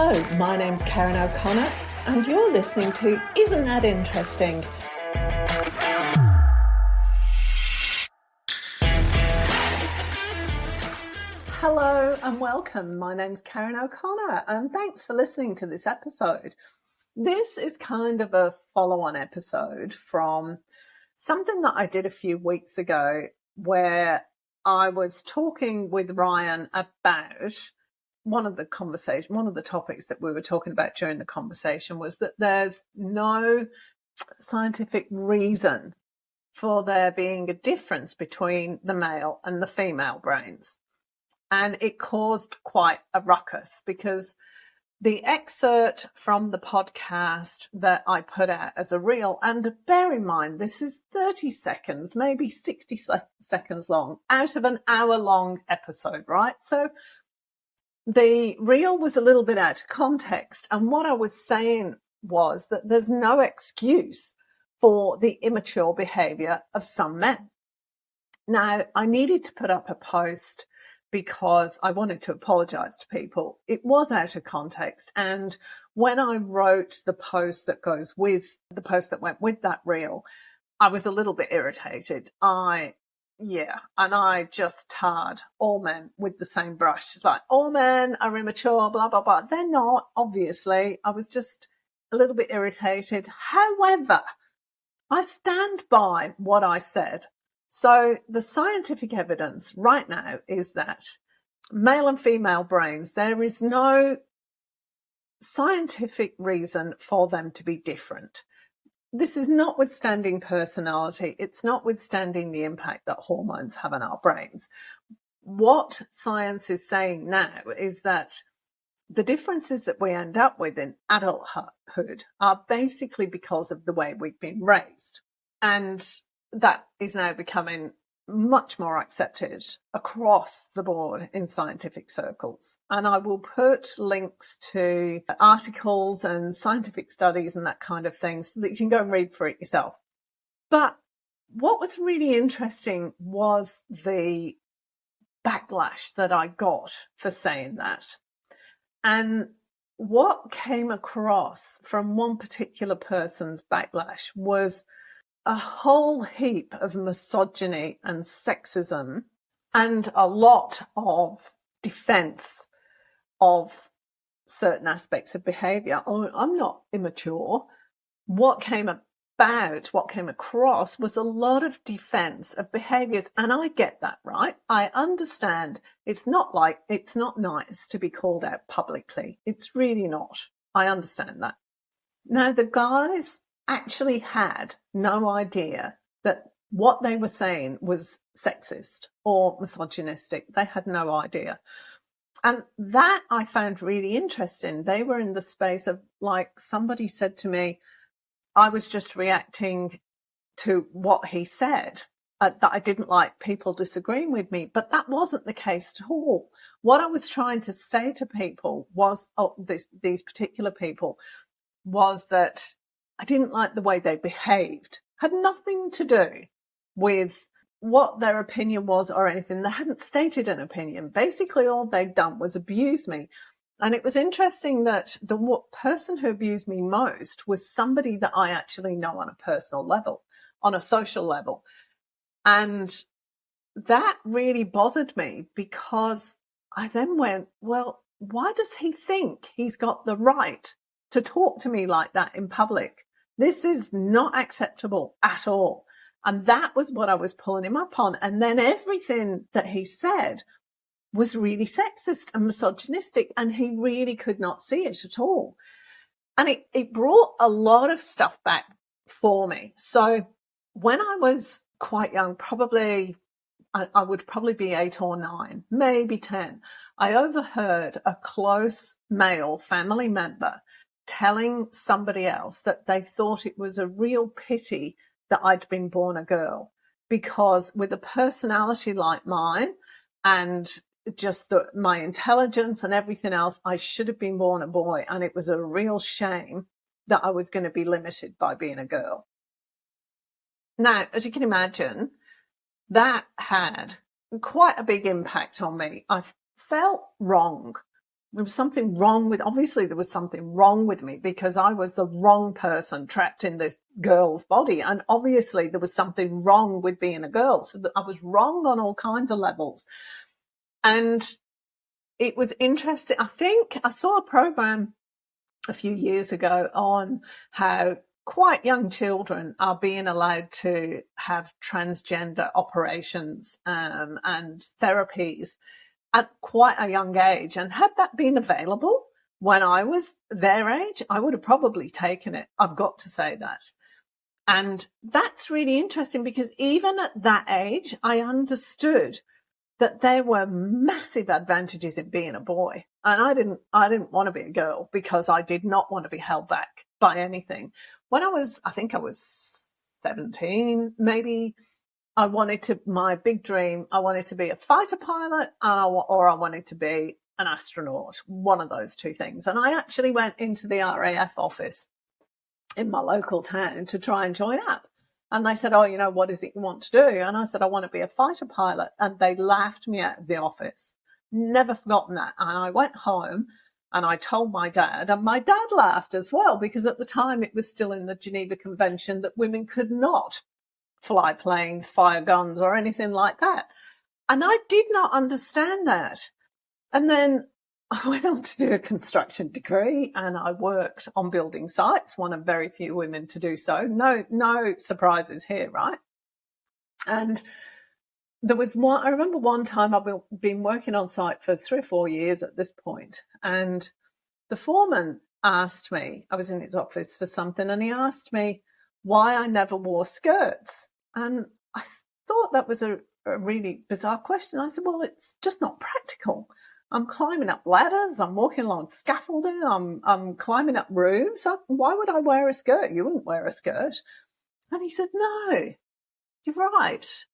Hello, my name's Karen O'Connor and you're listening to Isn't That Interesting? Hello and welcome. My name's Karen O'Connor and thanks for listening to this episode. This is kind of a follow-on episode from something that I did a few weeks ago where I was talking with Ryan about one of the topics that we were talking about during the conversation was that there's no scientific reason for there being a difference between the male and the female brains. And it caused quite a ruckus because the excerpt from the podcast that I put out as a reel, and bear in mind, this is 30 seconds, maybe 60 seconds long, out of an hour-long episode, right? So the reel was a little bit out of context. And what I was saying was that there's no excuse for the immature behaviour of some men. Now, I needed to put up a post because I wanted to apologise to people. It was out of context. And when I wrote the post that goes with the post that went with that reel, I was a little bit irritated. And I just tarred all men with the same brush. It's like, all men are immature, blah, blah, blah. They're not, obviously. I was just a little bit irritated. However, I stand by what I said. So the scientific evidence right now is that male and female brains, there is no scientific reason for them to be different. This is notwithstanding personality. It's notwithstanding the impact that hormones have on our brains. What science is saying now is that the differences that we end up with in adulthood are basically because of the way we've been raised. And that is now becoming much more accepted across the board in scientific circles. And I will put links to articles and scientific studies and that kind of thing so that you can go and read for it yourself. But what was really interesting was the backlash that I got for saying that. And what came across from one particular person's backlash was a whole heap of misogyny and sexism and a lot of defense of certain aspects of behavior. Oh, I'm not immature. What came across was a lot of defense of behaviors. And I get that, right? I understand it's not nice to be called out publicly. It's really not. I understand that. Now, the guys actually had no idea that what they were saying was sexist or misogynistic. They had no idea. And that I found really interesting. They were in the space of, like, somebody said to me, I was just reacting to what he said, that I didn't like people disagreeing with me. But that wasn't the case at all. What I was trying to say to people was, these particular people, was that I didn't like the way they behaved. Had nothing to do with what their opinion was or anything. They hadn't stated an opinion. Basically, all they'd done was abuse me. And it was interesting that the person who abused me most was somebody that I actually know on a personal level, on a social level. And that really bothered me because I then went, well, why does he think he's got the right to talk to me like that in public? This is not acceptable at all. And that was what I was pulling him up on. And then everything that he said was really sexist and misogynistic, and he really could not see it at all. And it brought a lot of stuff back for me. So when I was quite young, I would probably be 8 or 9, maybe 10, I overheard a close male family member telling somebody else that they thought it was a real pity that I'd been born a girl, because with a personality like mine and just my intelligence and everything else, I should have been born a boy. And it was a real shame that I was going to be limited by being a girl. Now, as you can imagine, that had quite a big impact on me. I felt wrong There was something wrong with, obviously there was something wrong with me because I was the wrong person trapped in this girl's body. And obviously there was something wrong with being a girl. So that I was wrong on all kinds of levels. And it was interesting. I think I saw a program a few years ago on how quite young children are being allowed to have transgender operations and therapies at quite a young age. And had that been available when I was their age, I would have probably taken it. I've got to say that. And that's really interesting because even at that age, I understood that there were massive advantages in being a boy. And I didn't want to be a girl because I did not want to be held back by anything. When I think I was 17, maybe, my big dream, I wanted to be a fighter pilot or I wanted to be an astronaut, one of those two things. And I actually went into the RAF office in my local town to try and join up. And they said, oh, what is it you want to do? And I said, I want to be a fighter pilot. And they laughed me out of the office. Never forgotten that. And I went home and I told my dad, and my dad laughed as well, because at the time it was still in the Geneva Convention that women could not fly planes, fire guns, or anything like that. And I did not understand that. And then I went on to do a construction degree and I worked on building sites, one of very few women to do so. No surprises here, right? And there was I remember one time I've been working on site for 3 or 4 years at this point, and the foreman asked me, I was in his office for something, and he asked me why I never wore skirts. And I thought that was a really bizarre question. I said, well, it's just not practical. I'm climbing up ladders. I'm walking along scaffolding. I'm climbing up roofs. Why would I wear a skirt? You wouldn't wear a skirt. And he said, no, you're right.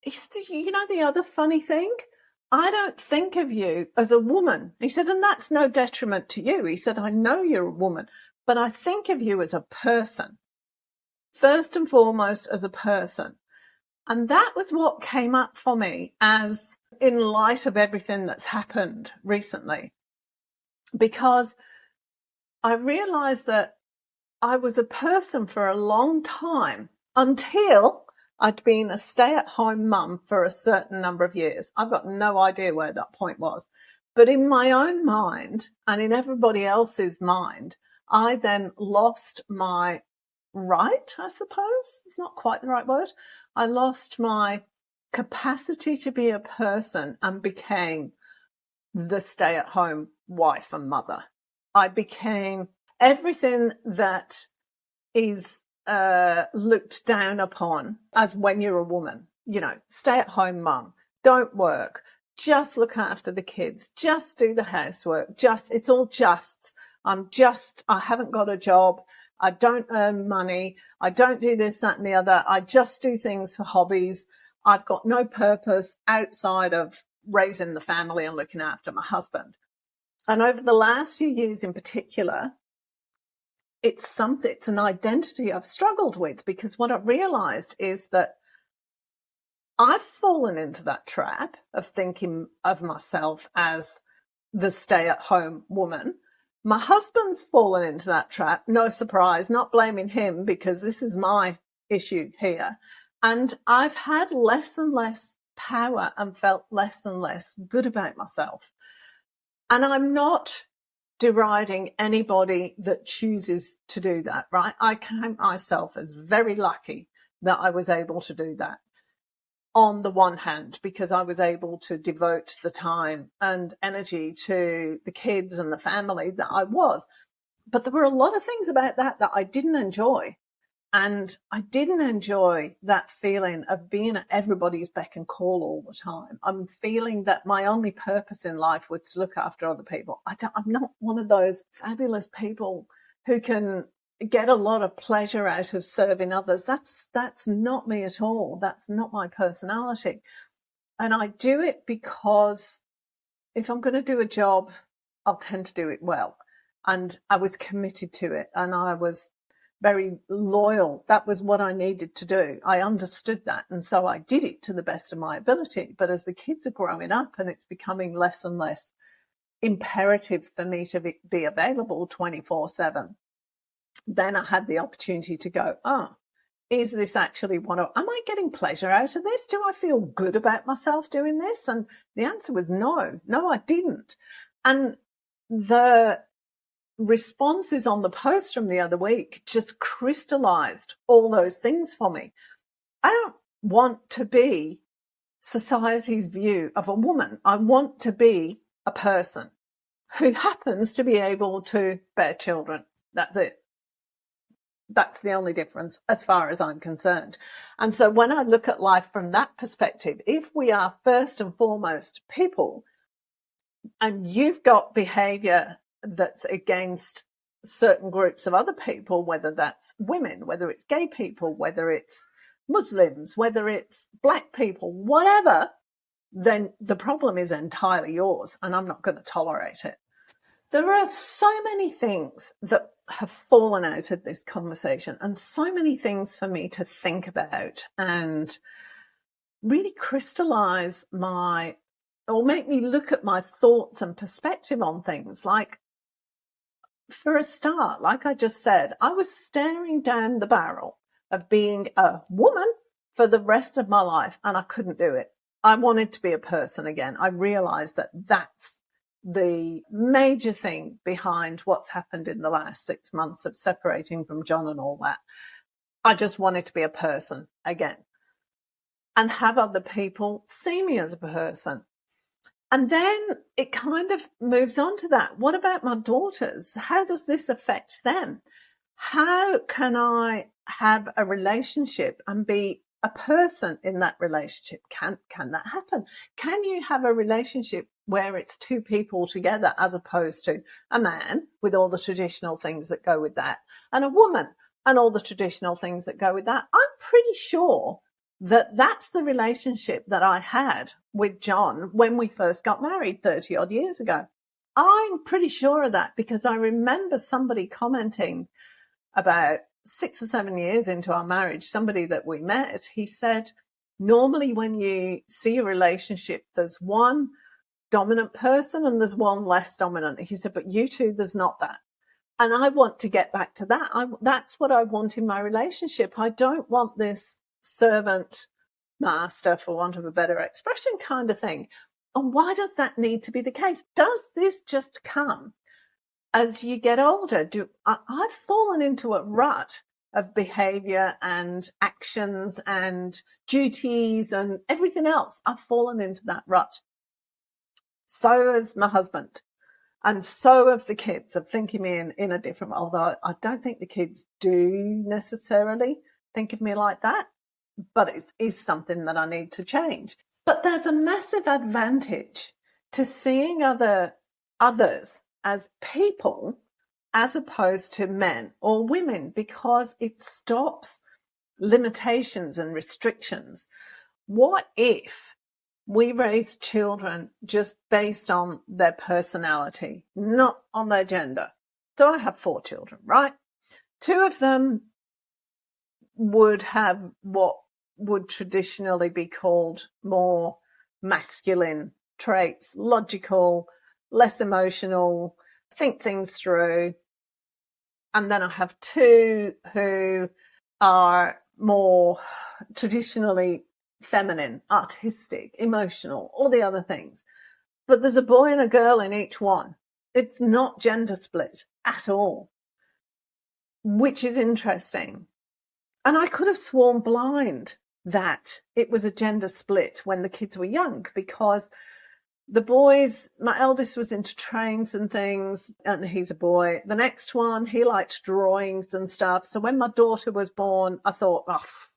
He said, the other funny thing? I don't think of you as a woman. He said, and that's no detriment to you. He said, I know you're a woman, but I think of you as a person. First and foremost, as a person. And that was what came up for me as in light of everything that's happened recently, because I realized that I was a person for a long time until I'd been a stay-at-home mum for a certain number of years. I've got no idea where that point was. But in my own mind and in everybody else's mind, I then lost my right, I suppose. It's not quite the right word. I lost my capacity to be a person and became the stay-at-home wife and mother. I became everything that is looked down upon as when you're a woman. Stay-at-home mum, don't work, just look after the kids, just do the housework, it's all just. I haven't got a job, I don't earn money, I don't do this, that and the other, I just do things for hobbies. I've got no purpose outside of raising the family and looking after my husband. And over the last few years in particular, it's an identity I've struggled with, because what I've realized is that I've fallen into that trap of thinking of myself as the stay-at-home woman. My husband's fallen into that trap. No surprise, not blaming him, because this is my issue here. And I've had less and less power and felt less and less good about myself. And I'm not deriding anybody that chooses to do that, right? I count myself as very lucky that I was able to do that. On the one hand, because I was able to devote the time and energy to the kids and the family that I was. But there were a lot of things about that I didn't enjoy. And I didn't enjoy that feeling of being at everybody's beck and call all the time. I'm feeling that my only purpose in life was to look after other people. I'm not one of those fabulous people who can get a lot of pleasure out of serving others. That's not me at all. That's not my personality. And I do it because if I'm going to do a job, I'll tend to do it well. And I was committed to it, and I was very loyal. That was what I needed to do. I understood that. And so I did it to the best of my ability. But as the kids are growing up and it's becoming less and less imperative for me to be available 24/7, then I had the opportunity to go, is this actually am I getting pleasure out of this? Do I feel good about myself doing this? And the answer was no, I didn't. And the responses on the post from the other week just crystallized all those things for me. I don't want to be society's view of a woman. I want to be a person who happens to be able to bear children. That's it. That's the only difference as far as I'm concerned. And so when I look at life from that perspective, if we are first and foremost people, and you've got behavior that's against certain groups of other people, whether that's women, whether it's gay people, whether it's Muslims, whether it's black people, whatever, then the problem is entirely yours, and I'm not going to tolerate it. There are so many things that have fallen out of this conversation, and so many things for me to think about and really crystallize or make me look at my thoughts and perspective on things. Like, for a start, like I just said, I was staring down the barrel of being a woman for the rest of my life, and I couldn't do it. I wanted to be a person again. I realized that that's the major thing behind what's happened in the last 6 months of separating from John and all that. I just wanted to be a person again and have other people see me as a person. And then it kind of moves on to that. What about my daughters? How does this affect them? How can I have a relationship and be a person in that relationship? Can that happen? Can you have a relationship where it's two people together as opposed to a man with all the traditional things that go with that, and a woman and all the traditional things that go with that? I'm pretty sure that that's the relationship that I had with John when we first got married 30 odd years ago. I'm pretty sure of that because I remember somebody commenting about 6 or 7 years into our marriage, somebody that we met, he said, normally when you see a relationship, there's one dominant person and there's one less dominant. He said, but you two, there's not that. And I want to get back to that. That's what I want in my relationship. I don't want this servant master, for want of a better expression, kind of thing. And why does that need to be the case? Does this just come as you get older? I've fallen into a rut of behavior and actions and duties and everything else. I've fallen into that rut. So has my husband. And so have the kids of thinking me in a different, although I don't think the kids do necessarily think of me like that, but it is something that I need to change. But there's a massive advantage to seeing others as people as opposed to men or women, because it stops limitations and restrictions. What if we raise children just based on their personality, not on their gender? So I have 4 children, right? 2 of them would have what would traditionally be called more masculine traits, logical, less emotional, think things through. And then I have 2 who are more traditionally feminine, artistic, emotional, all the other things. But there's a boy and a girl in each one. It's not gender split at all, which is interesting. And I could have sworn blind that it was a gender split when the kids were young, because the boys, my eldest was into trains and things, and he's a boy. The next one, he liked drawings and stuff. So when my daughter was born, I thought,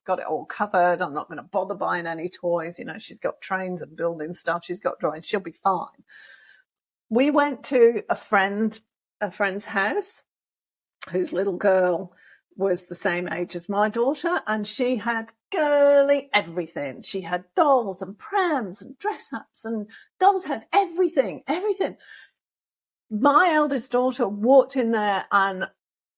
got it all covered. I'm not going to bother buying any toys. You know, she's got trains and building stuff. She's got drawings. She'll be fine. We went to a friend's house whose little girl was the same age as my daughter, and she had girly everything. She had dolls and prams and dress-ups and dolls' heads, everything. My eldest daughter walked in there, and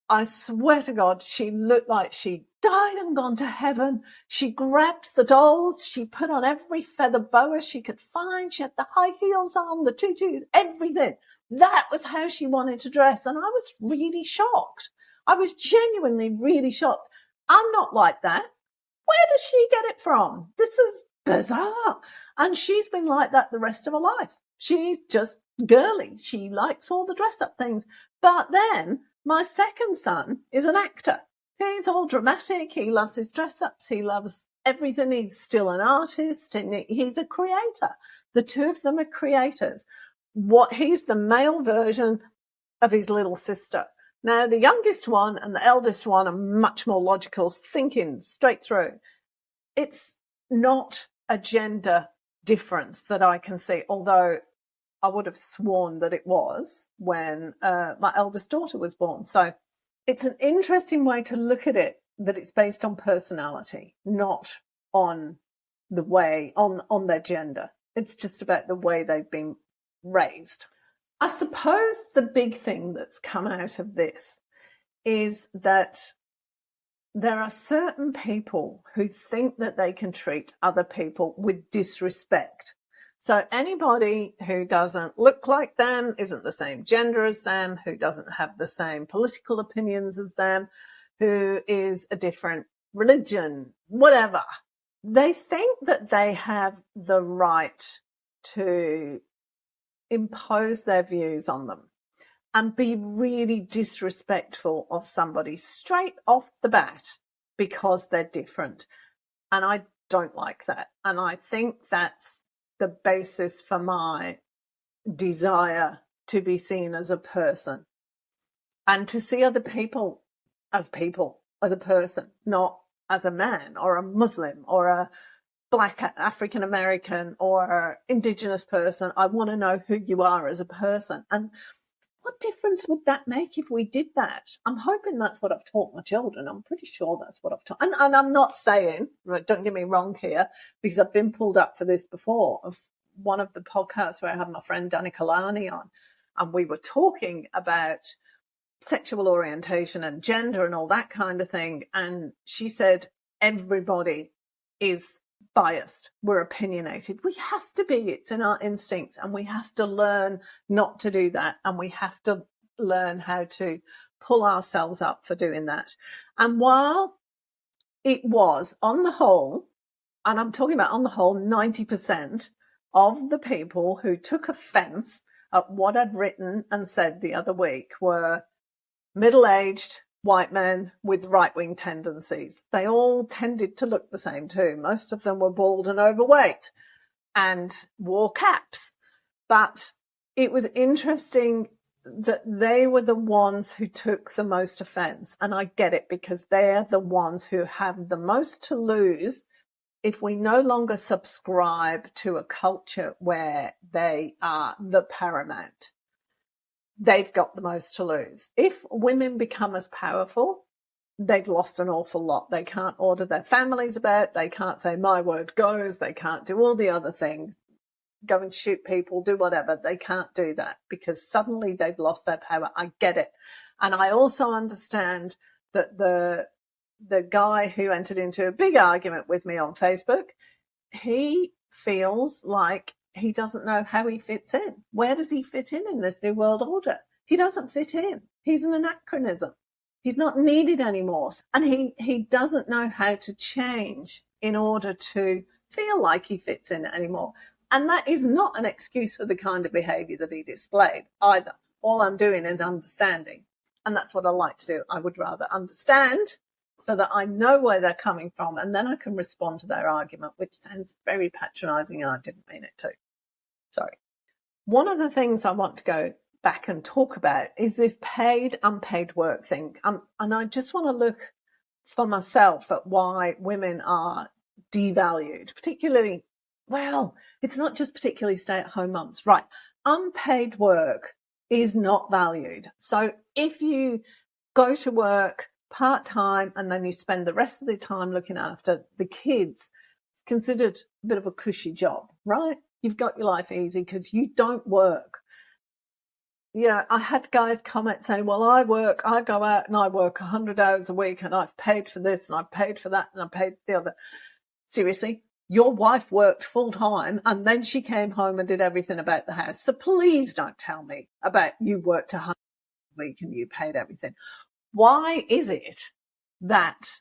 I swear to God, she looked like she died and gone to heaven. She grabbed the dolls. She put on every feather boa she could find. She had the high heels on, the tutus, everything. That was how she wanted to dress. And I was really shocked. I was genuinely really shocked. I'm not like that. Where does she get it from? This is bizarre. And she's been like that the rest of her life. She's just girly. She likes all the dress up things. But then my second son is an actor. He's all dramatic. He loves his dress ups. He loves everything. He's still an artist and he's a creator. The two of them are creators. He's the male version of his little sister. Now, the youngest one and the eldest one are much more logical, thinking straight through. It's not a gender difference that I can see, although I would have sworn that it was when my eldest daughter was born. So it's an interesting way to look at it, that it's based on personality, not on the way, on their gender. It's just about the way they've been raised. I suppose the big thing that's come out of this is that there are certain people who think that they can treat other people with disrespect. So anybody who doesn't look like them, isn't the same gender as them, who doesn't have the same political opinions as them, who is a different religion, whatever, they think that they have the right to impose their views on them and be really disrespectful of somebody straight off the bat because they're different. And I don't like that. And I think that's the basis for my desire to be seen as a person and to see other people, as a person, not as a man or a Muslim or a Black African American or Indigenous person. I want to know who you are as a person. And what difference would that make if we did that? I'm hoping that's what I've taught my children. I'm pretty sure that's what I've taught. And I'm not saying, right, don't get me wrong here, because I've been pulled up for this before, of one of the podcasts where I had my friend Danica Kalani on, and we were talking about sexual orientation and gender and all that kind of thing. And she said, everybody is biased. We're opinionated. We have to be. It's in our instincts, and we have to learn not to do that. And we have to learn how to pull ourselves up for doing that. And while it was, on the whole, and I'm talking about on the whole, 90% of the people who took offense at what I'd written and said the other week were middle-aged white men with right-wing tendencies. They all tended to look the same too. Most of them were bald and overweight and wore caps. But it was interesting that they were the ones who took the most offense. And I get it, because they're the ones who have the most to lose if we no longer subscribe to a culture where they are the paramount. They've got the most to lose. If women become as powerful, they've lost an awful lot. They can't order their families about. They can't say my word goes. They can't do all the other things. Go and shoot people, do whatever. They can't do that because suddenly they've lost their power. I get it. And I also understand that the guy who entered into a big argument with me on Facebook, he feels like he doesn't know how he fits in. Where does he fit in this new world order? He doesn't fit in. He's an anachronism. He's not needed anymore. And he doesn't know how to change in order to feel like he fits in anymore. And that is not an excuse for the kind of behaviour that he displayed either. All I'm doing is understanding. And that's what I like to do. I would rather understand so that I know where they're coming from, and then I can respond to their argument, which sounds very patronising, and I didn't mean it to. Sorry. One of the things I want to go back and talk about is this paid, unpaid work thing. And I just want to look for myself at why women are devalued, particularly, well, it's not just particularly stay-at-home mums, right? Unpaid work is not valued. So if you go to work part-time and then you spend the rest of the time looking after the kids, it's considered a bit of a cushy job, right? You've got your life easy because you don't work. you know, I had guys comment saying, well, I go out and I work 100 hours a week and I've paid for this and I've paid for that and I've paid for the other. Seriously, your wife worked full time and then she came home and did everything about the house. So please don't tell me about you worked 100 hours a week and you paid everything. Why is it that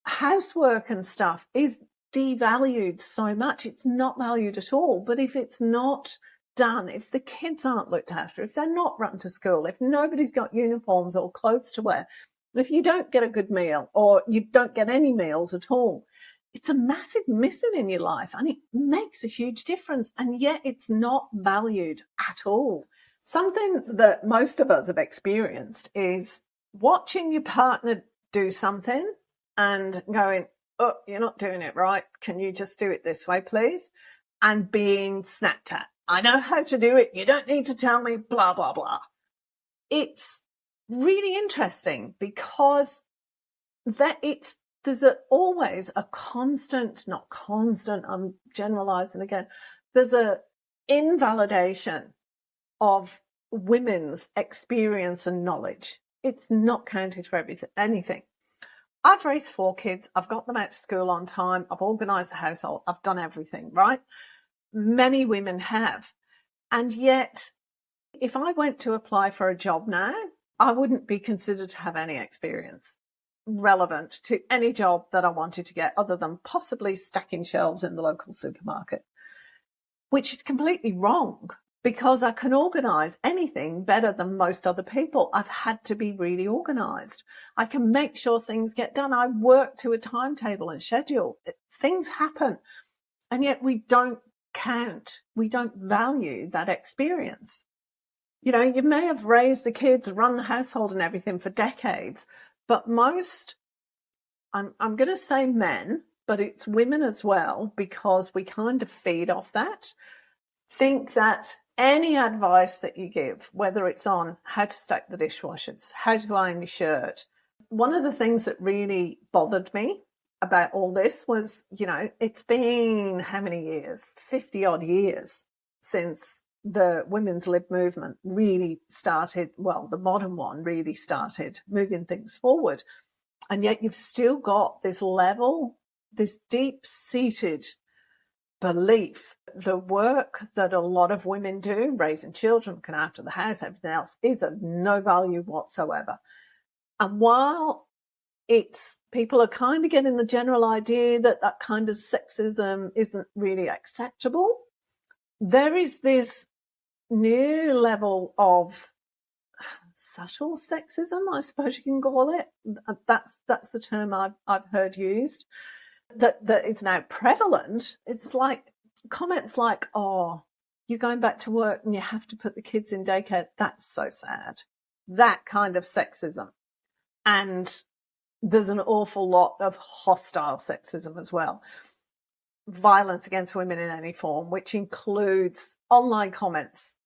housework and stuff is devalued so much? It's not valued at all. But if it's not done, if the kids aren't looked after, if they're not run to school, if nobody's got uniforms or clothes to wear, if you don't get a good meal or you don't get any meals at all, it's a massive missing in your life and it makes a huge difference. And yet it's not valued at all. Something that most of us have experienced is watching your partner do something and going, oh, you're not doing it right. Can you just do it this way, please? And being snapped at. I know how to do it. You don't need to tell me, blah, blah, blah. It's really interesting because there's always a constant, not constant, I'm generalizing again, there's a invalidation of women's experience and knowledge. It's not counted for anything. I've raised 4 kids. I've got them out to school on time. I've organised the household. I've done everything, right? Many women have. And yet, if I went to apply for a job now, I wouldn't be considered to have any experience relevant to any job that I wanted to get other than possibly stacking shelves in the local supermarket, which is completely wrong because I can organise anything better than most other people. I've had to be really organised. I can make sure things get done. I work to a timetable and schedule. Things happen. And yet we don't we don't value that experience. You know, you may have raised the kids, run the household and everything for decades, but most, I'm going to say men, but it's women as well, because we kind of feed off that. Think that any advice that you give, whether it's on how to stack the dishwashers, how to iron your shirt, one of the things that really bothered me about all this was, you know, it's been how many years? 50 odd years since the women's lib movement really started, well, the modern one really started moving things forward. And yet you've still got this level, this deep-seated belief, the work that a lot of women do, raising children, looking after the house, everything else, is of no value whatsoever. And while people are kind of getting the general idea that that kind of sexism isn't really acceptable, there is this new level of subtle sexism, I suppose you can call it. That's the term I've heard used. That is now prevalent. It's like comments like, oh, you're going back to work and you have to put the kids in daycare. That's so sad. That kind of sexism. And there's an awful lot of hostile sexism as well. Violence against women in any form, which includes online comments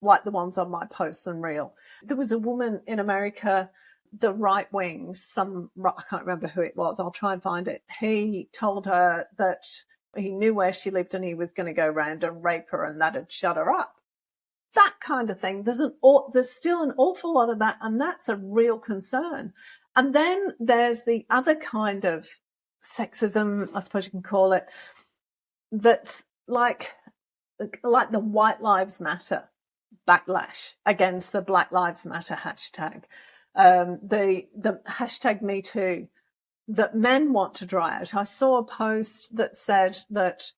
like the ones on my posts and reel. There was a woman in America, the right wing, I can't remember who it was, I'll try and find it. He told her that he knew where she lived and he was going to go round and rape her and that'd shut her up. That kind of thing. There's still an awful lot of that, and that's a real concern. And then there's the other kind of sexism, I suppose you can call it, that's like the White Lives Matter backlash against the Black Lives Matter hashtag, the hashtag Me Too, that men want to dry out. I saw a post that said that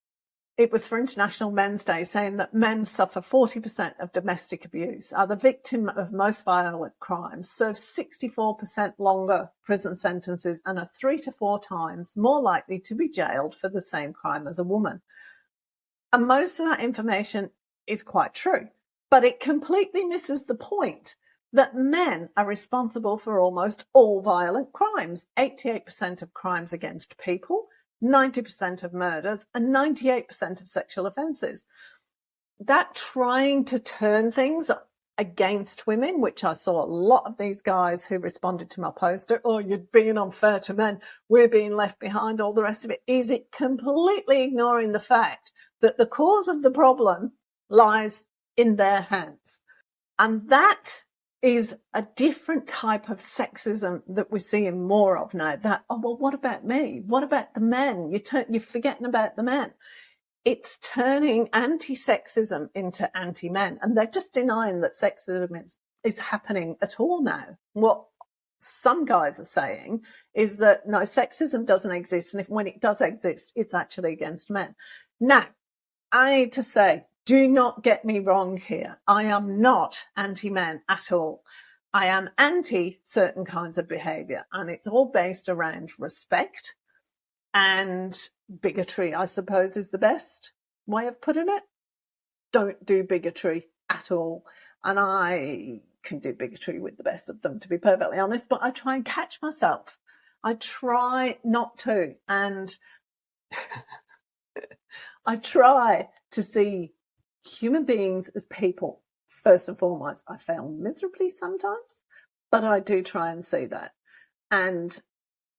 it was for International Men's Day, saying that men suffer 40% of domestic abuse, are the victim of most violent crimes, serve 64% longer prison sentences, and are 3 to 4 times more likely to be jailed for the same crime as a woman. And most of that information is quite true, but it completely misses the point that men are responsible for almost all violent crimes, 88% of crimes against people, 90% of murders, and 98% of sexual offences. That trying to turn things against women, which I saw a lot of these guys who responded to my poster, oh, you're being unfair to men, we're being left behind, all the rest of it, is it completely ignoring the fact that the cause of the problem lies in their hands. And that is a different type of sexism that we're seeing more of now. That, oh, well, what about me? What about the men? You're forgetting about the men. It's turning anti-sexism into anti-men, and they're just denying that sexism is happening at all now. What some guys are saying is that no, sexism doesn't exist, and if when it does exist, it's actually against men. Now, I need to say, do not get me wrong here. I am not anti-men at all. I am anti certain kinds of behaviour, and it's all based around respect and bigotry, I suppose, is the best way of putting it. Don't do bigotry at all. And I can do bigotry with the best of them, to be perfectly honest, but I try and catch myself. I try not to. And I try to see human beings as people, first and foremost. I fail miserably sometimes, but I do try and see that. And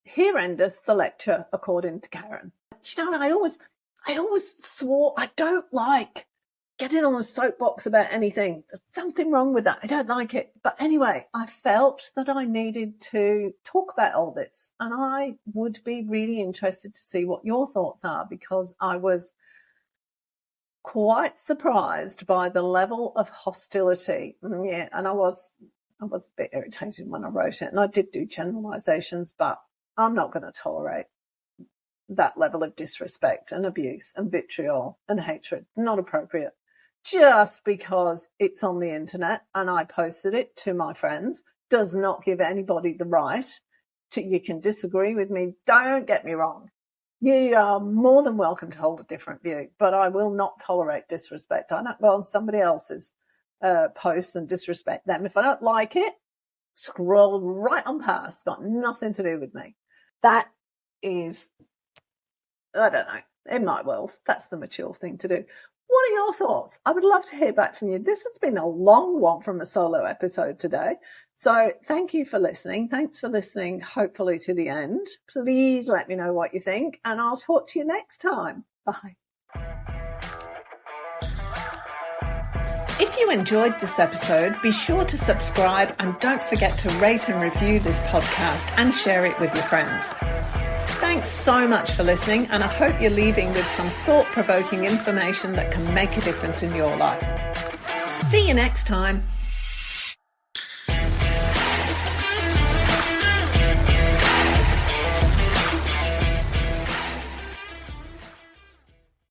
here endeth the lecture, according to Karen. You know, I always swore I don't like getting on a soapbox about anything. There's something wrong with that. I don't like it. But anyway, I felt that I needed to talk about all this, and I would be really interested to see what your thoughts are, because I was quite surprised by the level of hostility. Yeah, and I was a bit irritated when I wrote it, and I did do generalizations, but I'm not going to tolerate that level of disrespect and abuse and vitriol and hatred. Not appropriate. Just because it's on the internet and I posted it to my friends does not give anybody the right to, you can disagree with me. Don't get me wrong. You are more than welcome to hold a different view, but I will not tolerate disrespect. I don't go on somebody else's post and disrespect them. If I don't like it, scroll right on past. It's got nothing to do with me. That is, I don't know, in my world, that's the mature thing to do. What are your thoughts? I would love to hear back from you. This has been a long one from a solo episode today. So thank you for listening. Thanks for listening, hopefully to the end. Please let me know what you think, and I'll talk to you next time. Bye. If you enjoyed this episode, be sure to subscribe and don't forget to rate and review this podcast and share it with your friends. Thanks so much for listening, and I hope you're leaving with some thought-provoking information that can make a difference in your life. See you next time.